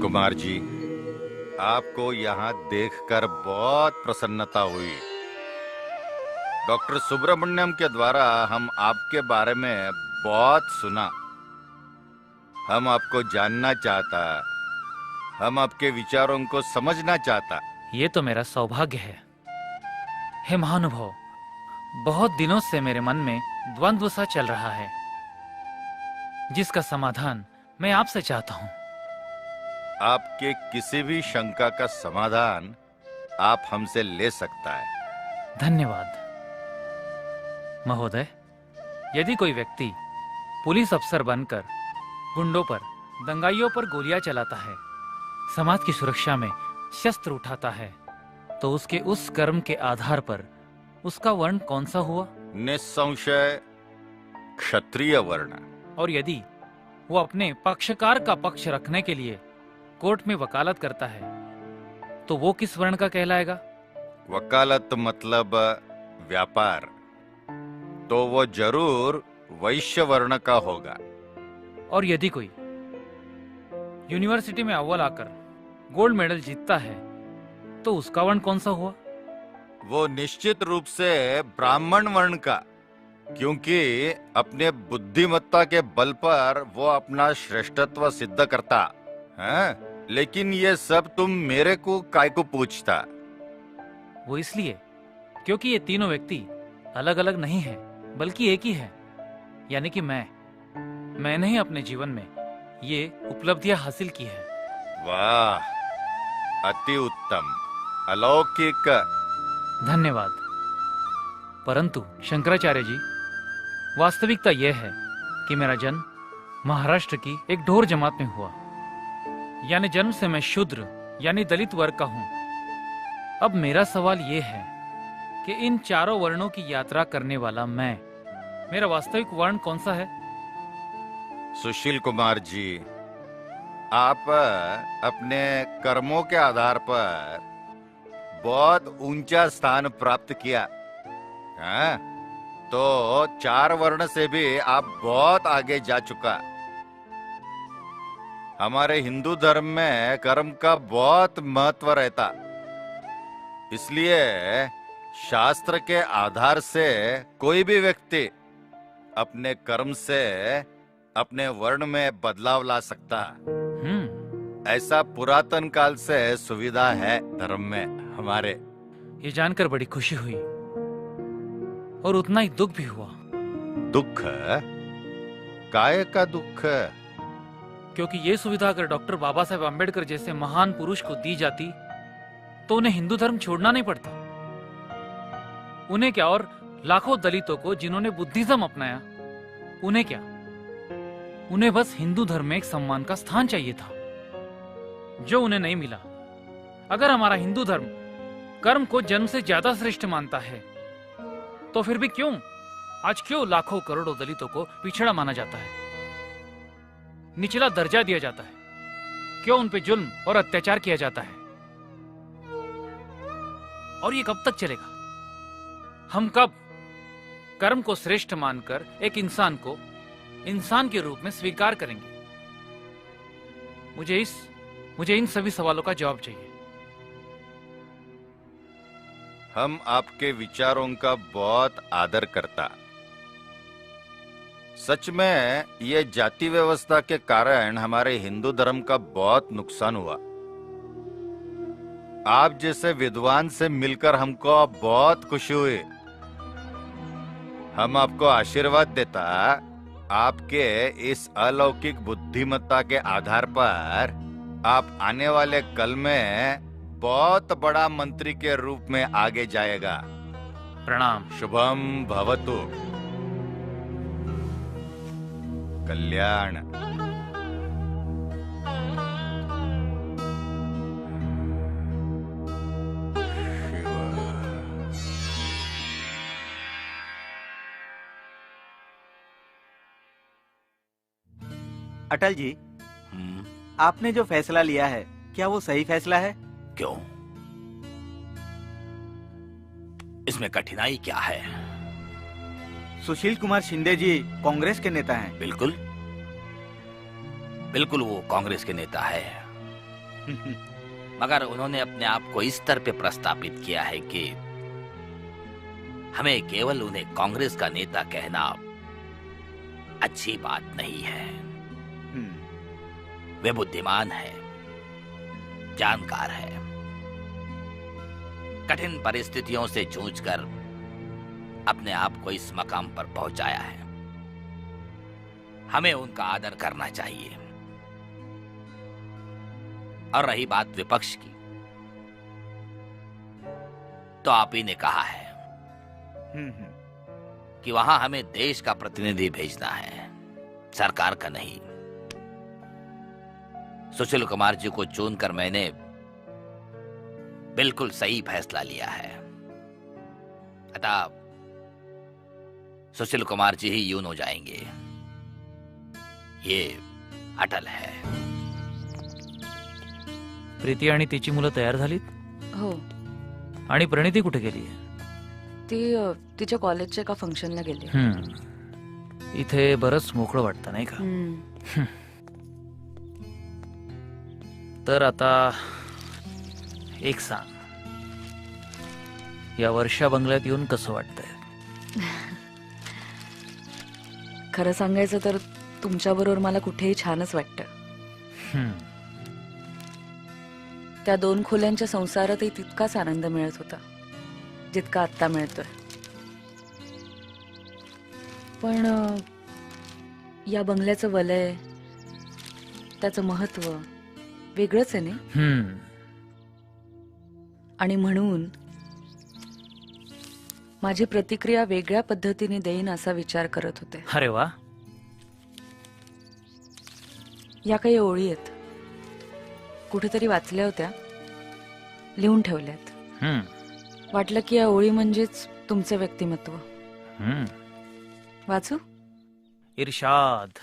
कुमार जी, आपको यहाँ देखकर बहुत प्रसन्नता हुई। डॉक्टर सुब्रमण्यम के द्वारा हम आपके बारे में बहुत सुना। हम आपको जानना चाहता, हम आपके विचारों को समझना चाहता। ये तो मेरा सौभाग्य है। हे महानुभाव, बहुत दिनों से मेरे मन में द्वंद्व सा चल रहा है, जिसका समाधान मैं आपसे चाहता हूँ। आपके किसी भी शंका का समाधान आप हमसे ले सकता है। धन्यवाद महोदय। यदि कोई व्यक्ति पुलिस अफसर बनकर गुंडों पर, दंगाइयों पर गोलियां चलाता है, समाज की सुरक्षा में शस्त्र उठाता है, तो उसके उस कर्म के आधार पर उसका वर्ण कौन सा हुआ? निस्संशय क्षत्रिय वर्ण। और यदि वो अपने पक्षकार का पक्ष रखने के लिए कोर्ट में वकालत करता है, तो वो किस वर्ण का कहलाएगा? वकालत मतलब व्यापार, तो वो जरूर वैश्य वर्ण का होगा। और यदि कोई यूनिवर्सिटी में अव्वल आकर गोल्ड मेडल जीतता है, तो उसका वर्ण कौन सा हुआ? वो निश्चित रूप से ब्राह्मण वर्ण का, क्योंकि अपने बुद्धिमत्ता के बल पर वो अपना श्रेष्ठत्व सिद्ध करता है। लेकिन ये सब तुम मेरे को काय को पूछता? वो इसलिए क्योंकि ये तीनों व्यक्ति अलग अलग नहीं है, बल्कि एक ही है। यानी कि मैंने ही अपने जीवन में ये उपलब्धियां हासिल की है। वाह, अति उत्तम, अलौकिक। धन्यवाद। परंतु शंकराचार्य जी, वास्तविकता यह है कि मेरा जन्म महाराष्ट्र की एक ढोर जमात में हुआ। यानी जन्म से मैं शूद्र यानी दलित वर्ग का हूं। अब मेरा सवाल यह है कि इन चारों वर्णों की यात्रा करने वाला मेरा वास्तविक वर्ण कौन सा है? सुशील कुमार जी, आप अपने कर्मों के आधार पर बहुत ऊंचा स्थान प्राप्त किया, हाँ? तो चार वर्ण से भी आप बहुत आगे जा चुका। हमारे हिंदू धर्म में कर्म का बहुत महत्व रहता, इसलिए शास्त्र के आधार से कोई भी व्यक्ति अपने कर्म से अपने वर्ण में बदलाव ला सकता। ऐसा पुरातन काल से सुविधा है धर्म में हमारे। ये जानकर बड़ी खुशी हुई और उतना ही दुख भी हुआ। दुख? काय का दुख? क्योंकि ये सुविधा अगर डॉक्टर बाबा साहेब अम्बेडकर जैसे महान पुरुष को दी जाती, तो उन्हें हिंदू धर्म छोड़ना नहीं पड़ता। उन्हें क्या, और लाखों दलितों को जिन्होंने बुद्धिज्म अपनाया, उन्हें क्या? उन्हें बस हिंदू धर्म में एक सम्मान का स्थान चाहिए था, जो उन्हें नहीं मिला। अगर हमारा हिंदू धर्म कर्म को जन्म से ज्यादा श्रेष्ठ मानता है, तो फिर भी क्यों लाखों करोड़ों दलितों को पिछड़ा माना जाता है, निचला दर्जा दिया जाता है? क्यों उन पे जुल्म और अत्याचार किया जाता है? और ये कब तक चलेगा? हम कब कर्म को श्रेष्ठ मानकर एक इंसान को इंसान के रूप में स्वीकार करेंगे? मुझे इन सभी सवालों का जवाब चाहिए। हम आपके विचारों का बहुत आदर करता। सच में ये जाति व्यवस्था के कारण हमारे हिंदू धर्म का बहुत नुकसान हुआ। आप जैसे विद्वान से मिलकर हमको बहुत खुशी हुई। हम आपको आशीर्वाद देता, आपके इस अलौकिक बुद्धिमत्ता के आधार पर आप आने वाले कल में बहुत बड़ा मंत्री के रूप में आगे जाएगा। प्रणाम। शुभम भवतु। कल्याण। अटल जी, आपने जो फैसला लिया है, क्या वो सही फैसला है? क्यों? इसमें कठिनाई क्या है? सुशील कुमार शिंदे जी कांग्रेस के नेता हैं। बिल्कुल बिल्कुल, वो कांग्रेस के नेता है। मगर उन्होंने अपने आप को इस स्तर पे प्रस्तापित किया है कि हमें केवल उन्हें कांग्रेस का नेता कहना अच्छी बात नहीं है। वे बुद्धिमान है, जानकार है, कठिन परिस्थितियों से जूझकर अपने आप को इस मकाम पर पहुंचाया है। हमें उनका आदर करना चाहिए। और रही बात विपक्ष की, तो आप ही ने कहा है कि वहां हमें देश का प्रतिनिधि भेजना है, सरकार का नहीं। सुशील कुमार जी को चुनकर मैंने बिल्कुल सही फैसला लिया है। अतः सुशील कुमार जी ही यून हो जाएंगे, ये अटल है। प्रीती आणि तिची मुलं तयार झालीत? हो, आणि प्रणिती कुठे गेली? ती तिच्या कॉलेजच्या एका फंक्शनला गेली. इथे बरंच मोकळं वाटतं नाही का? तर आता एक सांग, या वर्षा बंगल्यात येऊन कसं वाटतंय? खरं सांगायचं तर तुमच्याबरोबर मला कुठेही छानच वाटतं. त्या 2 खोल्यांच्या संसारातही तितकाच आनंद मिळत होता जितका आत्ता मिळतोय. पण या बंगल्याचं वलय, त्याचं महत्व वेगळंच आहे नाही. आणि म्हणून माझी प्रतिक्रिया वेगळ्या पद्धतीने देईन असा विचार करत होते. अरे वा. या काही ओळी आहेत, कुठेतरी वाचल्या होत्या, लिहून ठेवल्यात. वाटलं की या ओळी म्हणजेच तुमचं व्यक्तिमत्व. वाचू? इरशाद.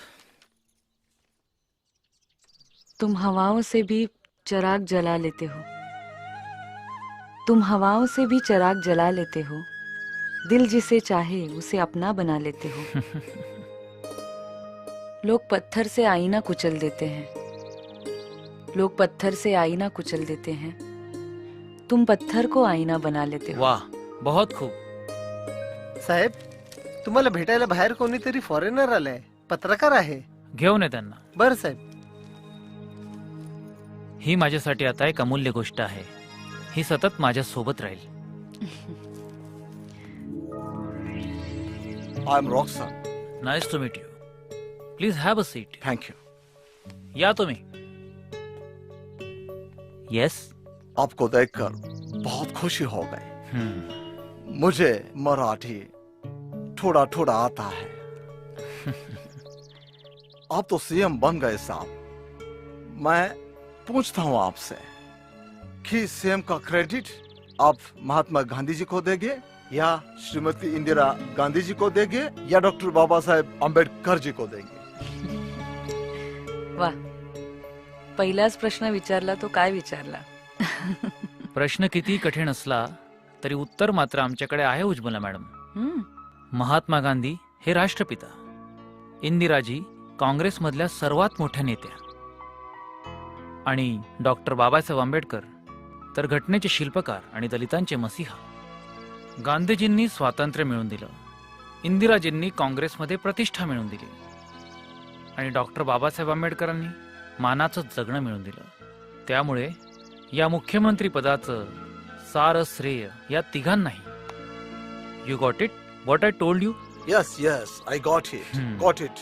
तुम हवाओं से भी चिराग जला लेते हो, तुम हवाओं से भी चिराग जला लेते हो, दिल जिसे चाहे उसे अपना बना लेते हो. लोग पत्थर से आईना कुचल देते हैं, लोग पत्थर से आईना कुचल देते हैं, तुम पत्थर को आईना बना लेते हो. वाह, बहुत खूप. साहेब, तुम्हाला भेटायला बाहेर कोणीतरी फॉरेनर आलाय, पत्रकार आहे. घेऊन ये त्यांना. बरं साहेब. ही माझ्यासाठी आता एक अमूल्य गोष्ट आहे. ही सतत माझ्या सोबत राहील. I am Roxanne. Nice to meet you. Please have a seat. Thank you. या तुम्ही. यस. आपको देखकर बहुत खुशी हो गई. मुझे मराठी थोड़ा थोड़ा आता है. आप तो सीएम बन गए साहब. मैं पूछता हूँ आपसे कि सीएम का क्रेडिट आप महात्मा गांधी जी को देंगे या श्रीमती इंदिरा गांधी जी को देंगे या डॉक्टर बाबा साहेब अम्बेडकर जी को देंगे? वा, पहिलाच प्रश्न विचारला तो काय विचारला. प्रश्न किती कठीण असला तरी उत्तर मात्र आमच्याकडे आहे उज्ज्वला मॅडम. महात्मा गांधी हे राष्ट्रपिता, इंदिराजी काँग्रेसमधल्या सर्वात मोठ्या नेत्या आणि डॉक्टर बाबासाहेब आंबेडकर तर घटनेचे शिल्पकार आणि दलितांचे मसीहा. गांधीजींनी स्वातंत्र्य मिळवून दिलं, इंदिराजींनी काँग्रेसमध्ये प्रतिष्ठा मिळवून दिली आणि डॉक्टर बाबासाहेब आंबेडकरांनी मानाचं जगणं मिळवून दिलं. त्यामुळे या मुख्यमंत्री पदाचं सारं श्रेय या तिघांनाही. You got it what I told you? Yes, yes, I got it. Got it.